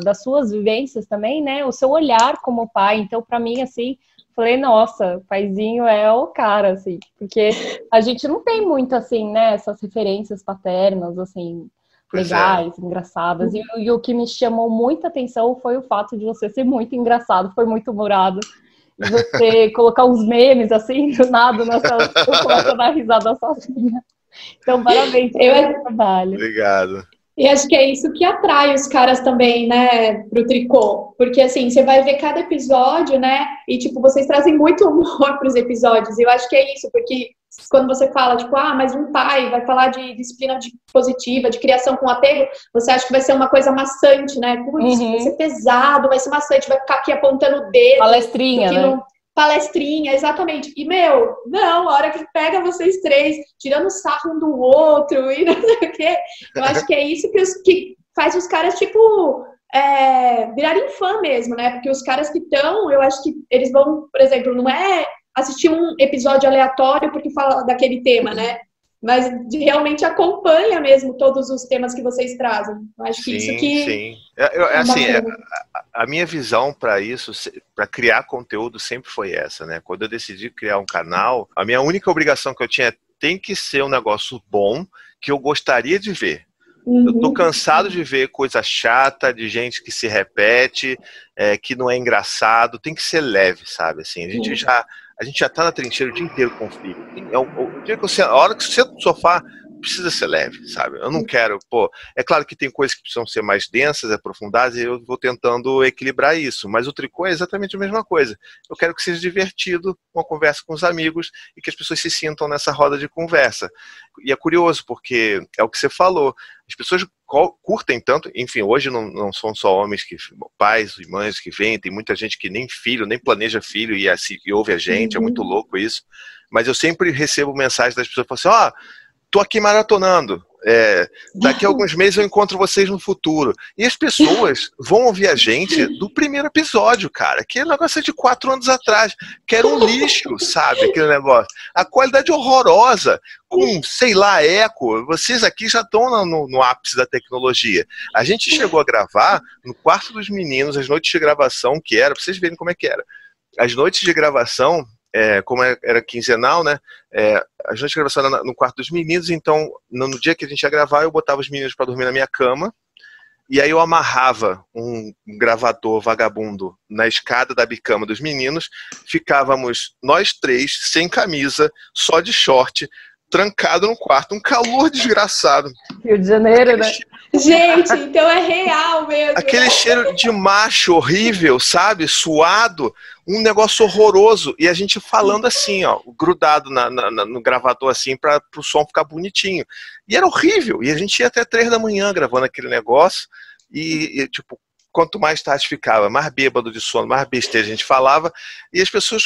das suas vivências também, né? O seu olhar como pai. Então, pra mim, assim, falei, nossa, paizinho é o cara, assim. Porque a gente não tem muito, assim, né? Essas referências paternas, assim... legais, engraçadas. E o que me chamou muita atenção foi o fato de você ser muito engraçado, foi muito humorado. E você colocar uns memes assim, do nada, eu começo a dar risada sozinha. Então, parabéns pelo trabalho. Obrigado. E acho que é isso que atrai os caras também, né, pro tricô. Porque, assim, você vai ver cada episódio, né, e, tipo, vocês trazem muito humor pros episódios. E eu acho que é isso, porque quando você fala, tipo, mas um pai vai falar de disciplina positiva, de criação com apego, você acha que vai ser uma coisa maçante, né? Putz, vai ser pesado, vai ser maçante, vai ficar aqui apontando o dedo. Palestrinha, né? Palestrinha, exatamente. E, não, a hora que pega vocês três, tirando sarro um do outro e não sei o quê. Eu acho que é isso que faz os caras, tipo, virarem fã mesmo, né? Porque os caras que estão, eu acho que eles vão, por exemplo, não é assistir um episódio aleatório porque fala daquele tema, né? Mas realmente acompanha mesmo todos os temas que vocês trazem. Eu acho que isso que... Sim. A minha visão para isso, para criar conteúdo, sempre foi essa, né? Quando eu decidi criar um canal, a minha única obrigação que eu tinha tem que ser um negócio bom que eu gostaria de ver. Eu tô cansado de ver coisa chata, de gente que se repete, que não é engraçado. Tem que ser leve, sabe? Assim, a gente já tá na trincheira o dia inteiro com o filho. A hora que você senta no sofá, precisa ser leve, sabe? Eu não quero, é claro que tem coisas que precisam ser mais densas, aprofundadas, e eu vou tentando equilibrar isso, mas o tricô é exatamente a mesma coisa. Eu quero que seja divertido, uma conversa com os amigos, e que as pessoas se sintam nessa roda de conversa. E é curioso, porque é o que você falou, as pessoas curtem tanto, enfim, hoje não são só homens, pais e mães que vêm, tem muita gente que nem filho, nem planeja filho e ouve a gente, é muito louco isso, mas eu sempre recebo mensagens das pessoas que falam assim, tô aqui maratonando, daqui a alguns meses eu encontro vocês no futuro. E as pessoas vão ouvir a gente do primeiro episódio, cara. Aquele negócio é de 4 anos atrás, que era um lixo, sabe? Aquele negócio. A qualidade horrorosa, com, sei lá, eco. Vocês aqui já estão no ápice da tecnologia. A gente chegou a gravar no quarto dos meninos, as noites de gravação, que era, pra vocês verem como é que era. As noites de gravação, como era quinzenal, né? A gente gravava no quarto dos meninos, então no dia que a gente ia gravar, eu botava os meninos para dormir na minha cama, e aí eu amarrava um gravador vagabundo na escada da bicama dos meninos, ficávamos nós 3, sem camisa, só de short, trancado no quarto, um calor desgraçado. Rio de Janeiro, né? Gente, então é real mesmo. Aquele cheiro de macho horrível, sabe? Suado, um negócio horroroso. E a gente falando assim, ó, grudado no gravador assim, para o som ficar bonitinho. E era horrível. E a gente ia até 3 da manhã gravando aquele negócio. E tipo, quanto mais tarde ficava, mais bêbado de sono, mais besteira a gente falava, e as pessoas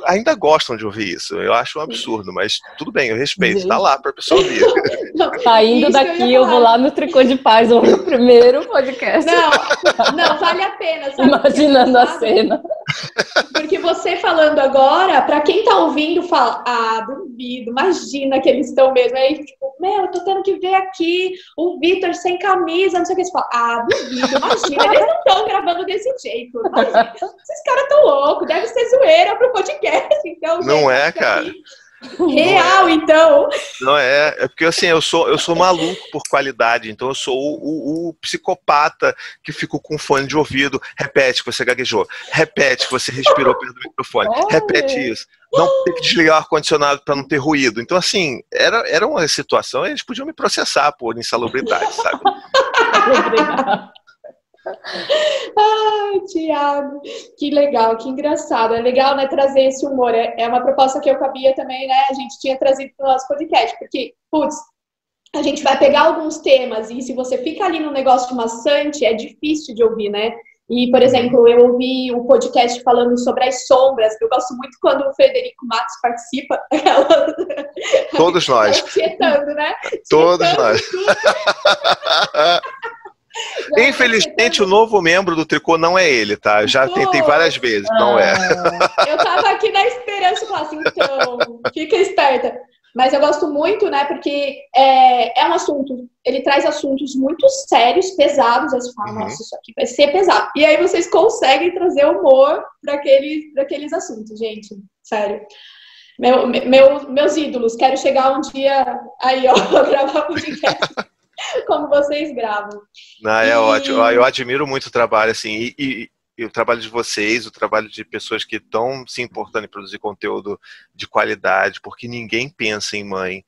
ainda gostam de ouvir isso. Eu acho um absurdo, mas tudo bem, eu respeito, gente, tá lá pra pessoa ouvir. Saindo daqui, eu vou lá no Tricô de Paz, ouvir o primeiro podcast. Não, vale a pena, sabe? Imaginando a cena. Porque você falando agora, pra quem tá ouvindo, fala, duvido, imagina que eles estão mesmo. Aí, tipo, eu tô tendo que ver aqui o Vitor sem camisa, não sei o que. Você fala, duvido, imagina, eles não estão gravando desse jeito. Imagina, esses caras tão loucos, deve ser zoeira pro podcast. Então, não é, cara. Real, então. Não é porque assim, eu sou maluco por qualidade, então eu sou o psicopata que fico com fone de ouvido, repete que você gaguejou, repete que você respirou perto do microfone, repete isso, não tem que desligar o ar-condicionado para não ter ruído. Então assim, era uma situação, eles podiam me processar por insalubridade, sabe? Ai, Thiago, que legal, que engraçado. É legal, né, trazer esse humor. É uma proposta que eu cabia também, né? A gente tinha trazido para o nosso podcast, porque, putz, a gente vai pegar alguns temas e se você fica ali no negócio maçante, é difícil de ouvir, né? E, por exemplo, eu ouvi o podcast falando sobre as sombras. Eu gosto muito quando o Frederico Matos participa. Todos nós. Tietando, né? Todos nós. Infelizmente, o novo membro do Tricô não é ele, tá? Eu já tentei várias vezes, não é. Eu tava aqui na esperança de falar assim, então, fica esperta. Mas eu gosto muito, né, porque é um assunto, ele traz assuntos muito sérios, pesados, aí você fala, nossa, isso aqui vai ser pesado. E aí vocês conseguem trazer humor para aqueles assuntos, gente, sério. Meus ídolos, quero chegar um dia aí, ó, gravar podcast. Como vocês gravam. É ótimo. Eu admiro muito o trabalho, assim, e o trabalho de vocês, o trabalho de pessoas que estão se importando em produzir conteúdo de qualidade, porque ninguém pensa em mãe.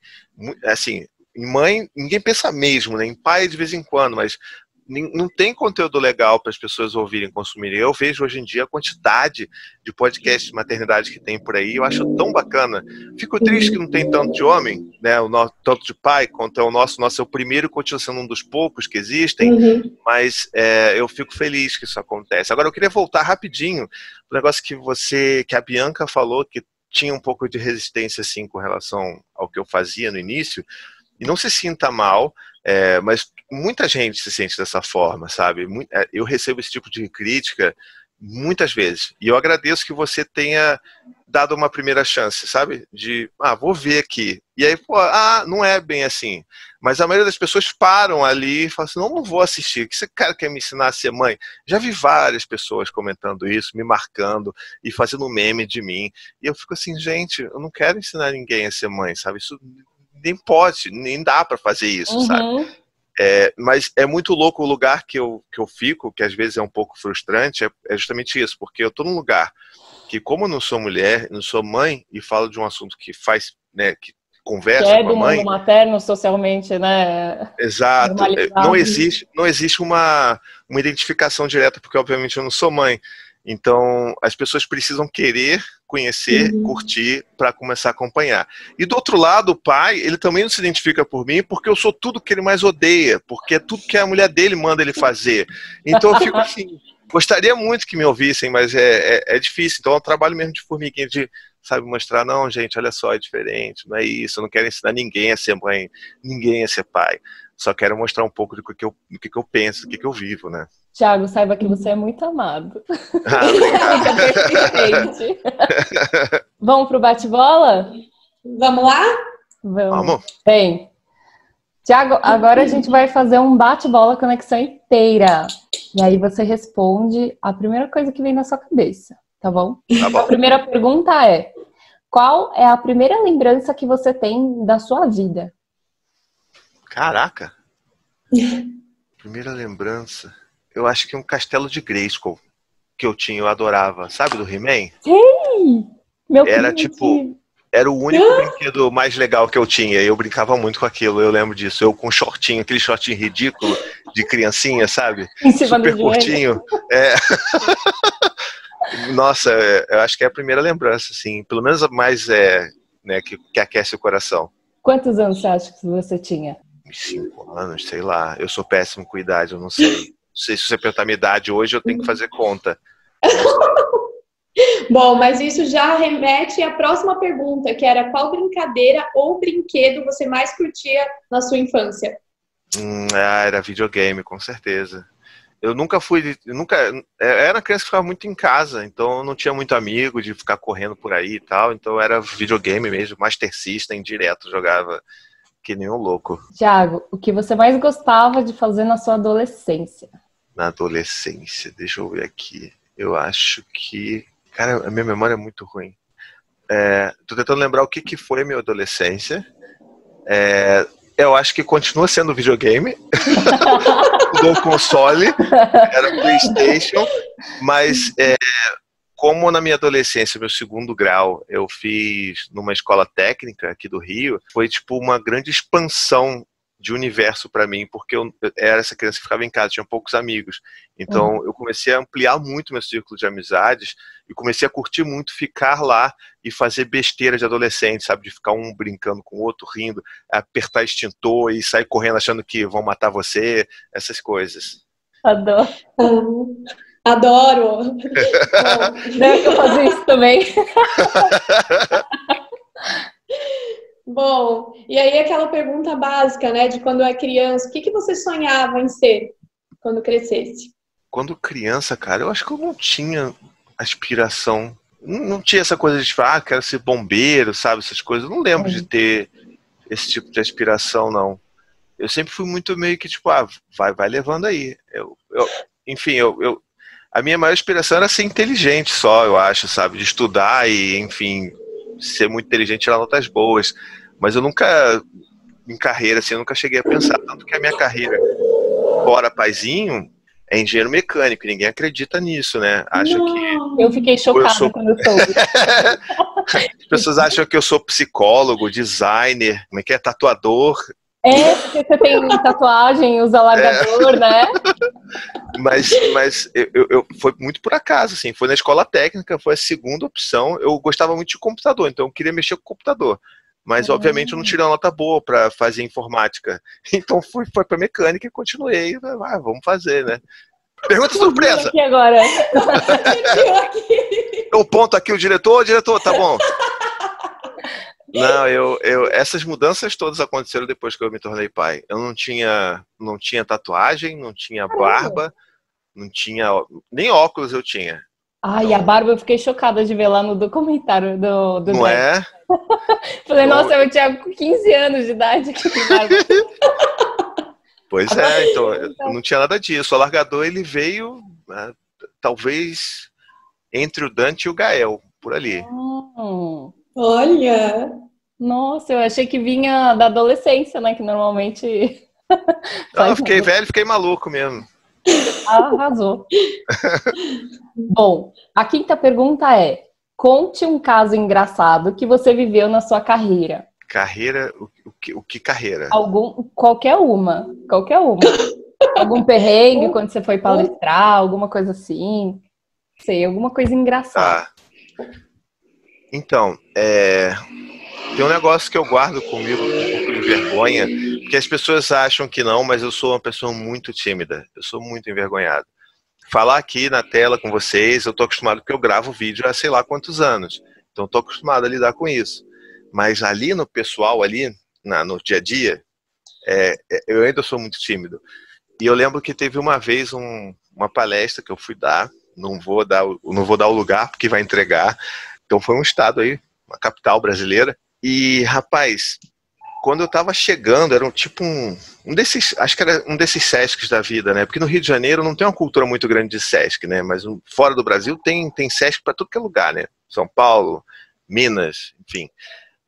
Assim, em mãe, ninguém pensa mesmo, né? Em pai de vez em quando, mas não tem conteúdo legal para as pessoas ouvirem, consumirem. Eu vejo hoje em dia a quantidade de podcasts de maternidade que tem por aí, eu acho tão bacana. Fico triste que não tem tanto de homem, né? Tanto de pai quanto é o nosso é o primeiro e continua sendo um dos poucos que existem, mas eu fico feliz que isso acontece. Agora eu queria voltar rapidinho para o negócio que a Bianca falou, que tinha um pouco de resistência assim com relação ao que eu fazia no início, e não se sinta mal, mas muita gente se sente dessa forma, sabe? Eu recebo esse tipo de crítica muitas vezes. E eu agradeço que você tenha dado uma primeira chance, sabe? De, vou ver aqui. E aí, não é bem assim. Mas a maioria das pessoas param ali e falam assim, não vou assistir. O que esse cara quer me ensinar a ser mãe? Já vi várias pessoas comentando isso, me marcando e fazendo meme de mim. E eu fico assim, gente, eu não quero ensinar ninguém a ser mãe, sabe? Isso nem pode, nem dá pra fazer isso, sabe? Mas é muito louco o lugar que eu fico, que às vezes é um pouco frustrante, é justamente isso, porque eu tô num lugar que, como eu não sou mulher, não sou mãe, e falo de um assunto que faz, né, que conversa com a mãe. Do mundo materno, socialmente, né? Exato. Não existe uma identificação direta, porque obviamente eu não sou mãe. Então, as pessoas precisam querer conhecer, curtir, para começar a acompanhar. E do outro lado, o pai, ele também não se identifica por mim, porque eu sou tudo que ele mais odeia, porque é tudo que a mulher dele manda ele fazer. Então eu fico assim, gostaria muito que me ouvissem, mas é difícil. Então é um trabalho mesmo de formiguinha, de, sabe, mostrar, não, gente, olha só, é diferente, não é isso, eu não quero ensinar ninguém a ser mãe, ninguém a ser pai. Só quero mostrar um pouco do que eu penso, do que eu vivo, né? Tiago, saiba que você é muito amado. Obrigado. Vamos pro bate-bola? Vamos lá? Vamos. Bem, Tiago, agora a gente vai fazer um bate-bola conexão inteira. E aí você responde a primeira coisa que vem na sua cabeça, tá bom? Tá bom. A primeira pergunta é: qual é a primeira lembrança que você tem da sua vida? Caraca! Primeira lembrança... Eu acho que um castelo de Grayskull que eu tinha, eu adorava. Sabe, do He-Man? Sim! Era o único brinquedo mais legal que eu tinha. E eu brincava muito com aquilo, eu lembro disso. Eu com shortinho, aquele shortinho ridículo de criancinha, sabe? Super curtinho. Nossa, eu acho que é a primeira lembrança, assim. Pelo menos a mais né, que aquece o coração. Quantos anos você acha que você tinha? 5 anos, sei lá. Eu sou péssimo com idade, eu não sei. Não sei, se você perguntar a minha idade hoje, eu tenho que fazer conta. Bom, mas isso já remete à próxima pergunta, que era: qual brincadeira ou brinquedo você mais curtia na sua infância? Era videogame, com certeza. Eu era uma criança que ficava muito em casa, então eu não tinha muito amigo de ficar correndo por aí e tal, então era videogame mesmo, Master System, direto, jogava que nem um louco. Tiago, o que você mais gostava de fazer na sua adolescência? Na adolescência, deixa eu ver aqui. Eu acho que... Cara, a minha memória é muito ruim. Tô tentando lembrar o que foi a minha adolescência. Eu acho que continua sendo videogame. Do console. Era PlayStation. Mas... como na minha adolescência, meu segundo grau, eu fiz numa escola técnica aqui do Rio, foi tipo uma grande expansão de universo para mim, porque eu era essa criança que ficava em casa, tinha poucos amigos. Então eu comecei a ampliar muito meu círculo de amizades e comecei a curtir muito ficar lá e fazer besteira de adolescente, sabe? De ficar um brincando com o outro, rindo, apertar extintor e sair correndo achando que vão matar você, essas coisas. Adoro. Adoro! Deve que eu faço isso também. Bom, e aí aquela pergunta básica, né, de quando é criança, o que você sonhava em ser quando crescesse? Quando criança, cara, eu acho que eu não tinha aspiração, não tinha essa coisa de falar, quero ser bombeiro, sabe, essas coisas, eu não lembro de ter esse tipo de aspiração, não. Eu sempre fui muito meio que tipo, vai levando aí. Enfim, a minha maior aspiração era ser inteligente só, eu acho, sabe, de estudar e, enfim, ser muito inteligente e tirar notas boas. Mas eu nunca, em carreira, assim, eu nunca cheguei a pensar. Tanto que a minha carreira, fora paizinho, é engenheiro mecânico. E ninguém acredita nisso, né? Acham que... Eu fiquei chocada quando eu soube. As pessoas acham que eu sou psicólogo, designer, como é que é? Tatuador. Porque você tem tatuagem, usa largador, né? Mas eu foi muito por acaso, assim. Foi na escola técnica, foi a segunda opção. Eu gostava muito de computador, então eu queria mexer com o computador. Mas, obviamente, eu não tirei uma nota boa para fazer informática. Então, fui para mecânica e continuei. Vamos fazer, né? Pergunta surpresa! Aqui agora. Eu ponto aqui o diretor, tá bom. Não, essas mudanças todas aconteceram depois que eu me tornei pai. Eu não tinha tatuagem, não tinha barba, não tinha... Nem óculos eu tinha. E a barba eu fiquei chocada de ver lá no documentário do não é? Falei, nossa, eu tinha 15 anos de idade que tem barba. Pois é, então eu não tinha nada disso. O alargador, ele veio, talvez, entre o Dante e o Gael, por ali. Olha! Nossa, eu achei que vinha da adolescência, né? Que normalmente Não, eu fiquei velho, fiquei maluco mesmo. Arrasou. Bom, a quinta pergunta é: conte um caso engraçado que você viveu na sua carreira. Carreira? O que carreira? Qualquer uma. Algum perrengue quando você foi palestrar, alguma coisa assim. Não sei, alguma coisa engraçada. Tá. Então, tem um negócio que eu guardo comigo com um pouco de vergonha, porque as pessoas acham que não, mas eu sou uma pessoa muito tímida. Eu sou muito envergonhado. Falar aqui na tela com vocês, eu tô acostumado porque eu gravo vídeo há sei lá quantos anos. Então eu tô acostumado a lidar com isso. Mas ali no pessoal, ali no dia a dia, eu ainda sou muito tímido. E eu lembro que teve uma vez uma palestra que eu fui dar, não vou dar o lugar porque vai entregar. Então foi um estado aí, uma capital brasileira. E, rapaz, quando eu tava chegando, era tipo um desses, acho que era um desses Sescs da vida, né? Porque no Rio de Janeiro não tem uma cultura muito grande de Sesc, né? Mas fora do Brasil tem Sesc para tudo que é lugar, né? São Paulo, Minas, enfim.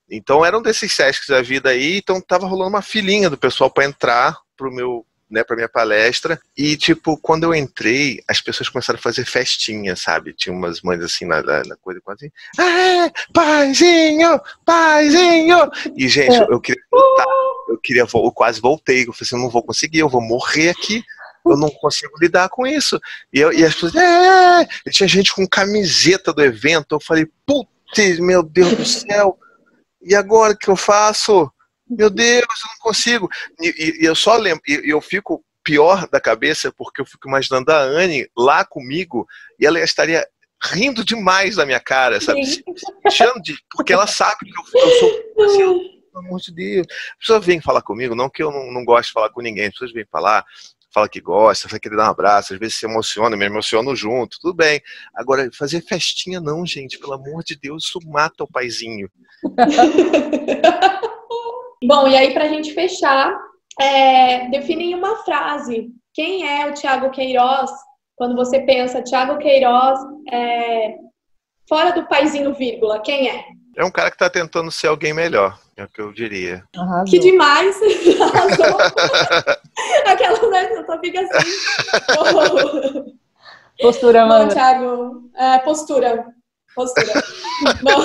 Então era um desses Sescs da vida aí, então tava rolando uma filinha do pessoal para entrar pra minha palestra, e tipo, quando eu entrei, as pessoas começaram a fazer festinha, sabe? Tinha umas mães assim na coisa, quase assim, paizinho, paizinho! E gente, eu queria voltar, eu quase voltei, eu falei assim, eu não vou conseguir, eu vou morrer aqui, eu não consigo lidar com isso. E as pessoas, e tinha gente com camiseta do evento, eu falei, putz, meu Deus do céu, e agora o que eu faço? Meu Deus, eu não consigo. E eu só lembro, eu fico pior da cabeça porque eu fico imaginando a Anne lá comigo e ela estaria rindo demais da minha cara, sabe? Porque ela sabe que eu sou assim, pelo amor de Deus. As pessoas vêm falar comigo, não que eu não gosto de falar com ninguém, as pessoas vêm falar, fala que gosta, vai querer dar um abraço, às vezes se emociona, me emociono junto, tudo bem. Agora, fazer festinha não, gente, pelo amor de Deus, isso mata o paizinho. Bom, e aí pra gente fechar, define em uma frase. Quem é o Thiago Queiroz quando você pensa Thiago Queiroz fora do paizinho vírgula? Quem é? É um cara que tá tentando ser alguém melhor, é o que eu diria. Arrasou. Que demais! Arrasou! Aquela, né? Eu só fica assim. Postura, mano. Bom, Thiago, postura. Bom,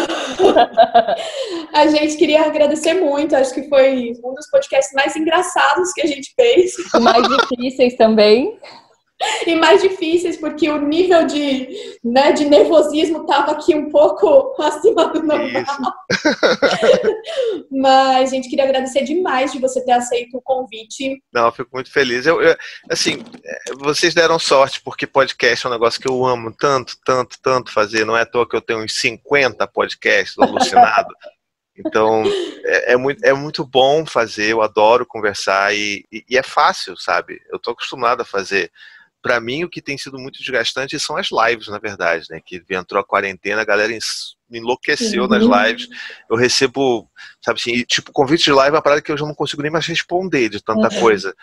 a gente queria agradecer muito, acho que foi um dos podcasts mais engraçados que a gente fez. E mais difíceis também. E mais difíceis, porque o nível de nervosismo estava aqui um pouco acima do normal. Mas a gente queria agradecer demais de você ter aceito o convite. Não, eu fico muito feliz. Assim, vocês deram sorte, porque podcast é um negócio que eu amo tanto fazer. Não é à toa que eu tenho uns 50 podcasts alucinado. Então, é muito bom fazer, eu adoro conversar e é fácil, sabe? Eu tô acostumado a fazer. Para mim, o que tem sido muito desgastante são as lives, na verdade, né? Que entrou a quarentena, a galera enlouqueceu nas lives. Eu recebo, sabe assim, tipo, convite de live é uma parada que eu já não consigo nem mais responder de tanta coisa.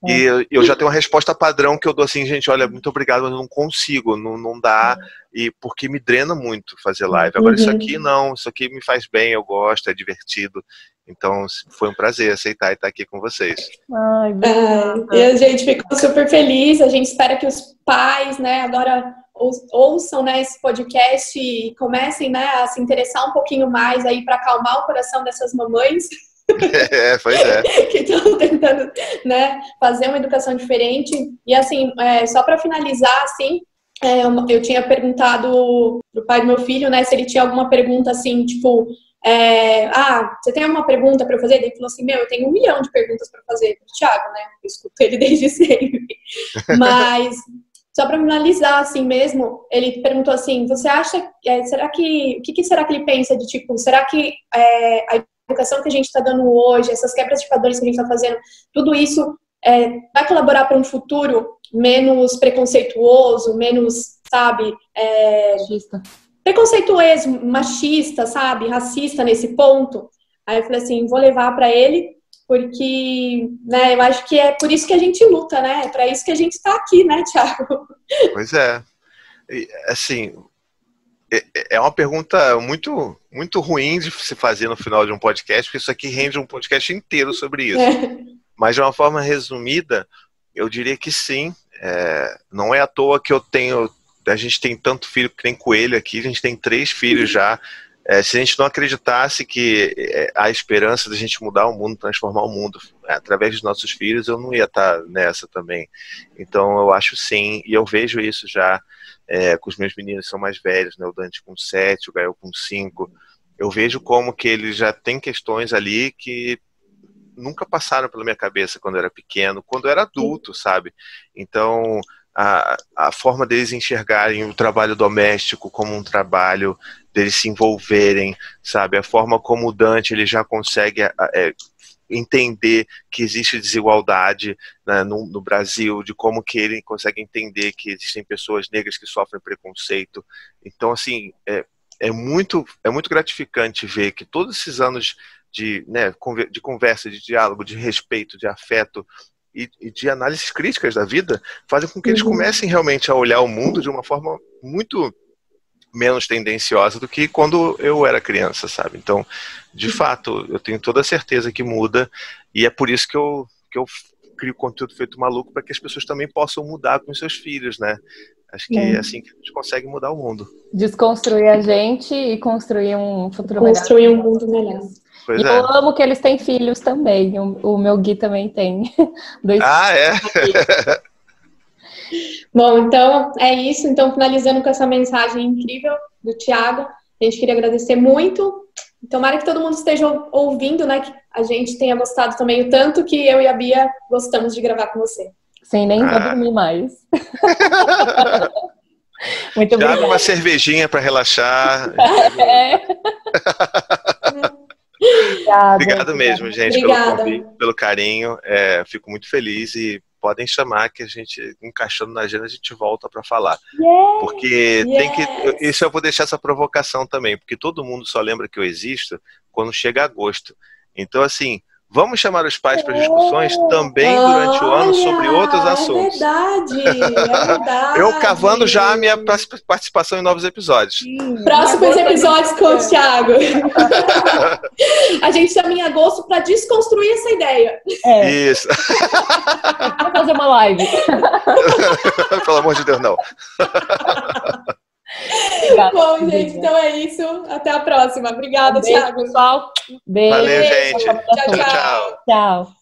E eu já tenho uma resposta padrão que eu dou assim, gente, olha, muito obrigado, mas eu não consigo, não dá, e porque me drena muito fazer live. Agora, isso aqui não, isso aqui me faz bem, eu gosto, é divertido. Então, foi um prazer aceitar e estar aqui com vocês. Ai, e a gente ficou super feliz. A gente espera que os pais, né, agora ouçam, né, esse podcast e comecem, né, a se interessar um pouquinho mais aí para acalmar o coração dessas mamães. Pois é. Que estão tentando, né, fazer uma educação diferente. E assim, só para finalizar, assim, eu tinha perguntado pro pai do meu filho, né, se ele tinha alguma pergunta assim, tipo, você tem alguma pergunta para eu fazer? Ele falou assim, eu tenho 1 milhão de perguntas para fazer pro Thiago, né? Eu escuto ele desde sempre. Mas, só para finalizar assim mesmo, ele perguntou assim, você acha, o que será que ele pensa de tipo, será que a educação que a gente está dando hoje, essas quebras de padrões que a gente está fazendo, tudo isso vai colaborar para um futuro menos preconceituoso, menos, sabe, preconceituoso, machista, sabe, racista nesse ponto? Aí eu falei assim, vou levar para ele, porque, né, eu acho que é por isso que a gente luta, né, é para isso que a gente está aqui, né, Thiago? Pois é. Assim, é uma pergunta muito, muito ruim de se fazer no final de um podcast, porque isso aqui rende um podcast inteiro sobre isso. Mas de uma forma resumida, eu diria que sim. Não é à toa que a gente tem tanto filho que nem coelho aqui, a gente tem 3 filhos já. Se a gente não acreditasse que há esperança de a gente mudar o mundo, transformar o mundo através dos nossos filhos, eu não ia estar nessa também. Então eu acho sim, e eu vejo isso já com os meus meninos que são mais velhos, né? O Dante com 7, o Gael com 5. Eu vejo como que eles já têm questões ali que nunca passaram pela minha cabeça quando eu era pequeno, quando eu era adulto, sabe? Então, a forma deles enxergarem o trabalho doméstico como um trabalho, deles se envolverem, sabe? A forma como o Dante ele já consegue entender que existe desigualdade, né, no Brasil, de como que ele consegue entender que existem pessoas negras que sofrem preconceito. Então, assim, é muito gratificante ver que todos esses anos de conversa, de diálogo, de respeito, de afeto e de análises críticas da vida fazem com que eles comecem realmente a olhar o mundo de uma forma muito menos tendenciosa do que quando eu era criança, sabe? Então, de fato, eu tenho toda a certeza que muda, e é por isso que eu crio conteúdo feito maluco, para que as pessoas também possam mudar com os seus filhos, né? Acho que é assim que a gente consegue mudar o mundo. Desconstruir a gente e construir um futuro melhor. Construir um mundo melhor. E eu amo que eles têm filhos também. O meu Gui também tem. 2 é? Bom, então é isso. Então, finalizando com essa mensagem incrível do Thiago, a gente queria agradecer muito. Tomara que todo mundo esteja ouvindo, né? Que a gente tenha gostado também, o tanto que eu e a Bia gostamos de gravar com você. Sim, nem vou dormir mais. Muito obrigada. Uma cervejinha para relaxar. Obrigado mesmo, gente, pelo convite, pelo carinho. Fico muito feliz e podem chamar que a gente, encaixando na agenda, a gente volta para falar. Porque tem que. Isso eu vou deixar essa provocação também, porque todo mundo só lembra que eu existo quando chega agosto. Então, assim, vamos chamar os pais para discussões também durante o ano sobre outros assuntos. É verdade. Eu cavando já a minha participação em novos episódios. Próximos episódios com o Thiago. A gente chama em agosto para desconstruir essa ideia. Isso. Vamos fazer uma live. Pelo amor de Deus, não. Obrigada. Bom, gente, então é isso. Até a próxima. Obrigada, Thiago. Pessoal. Beijo. Valeu, gente. Tchau. Tchau.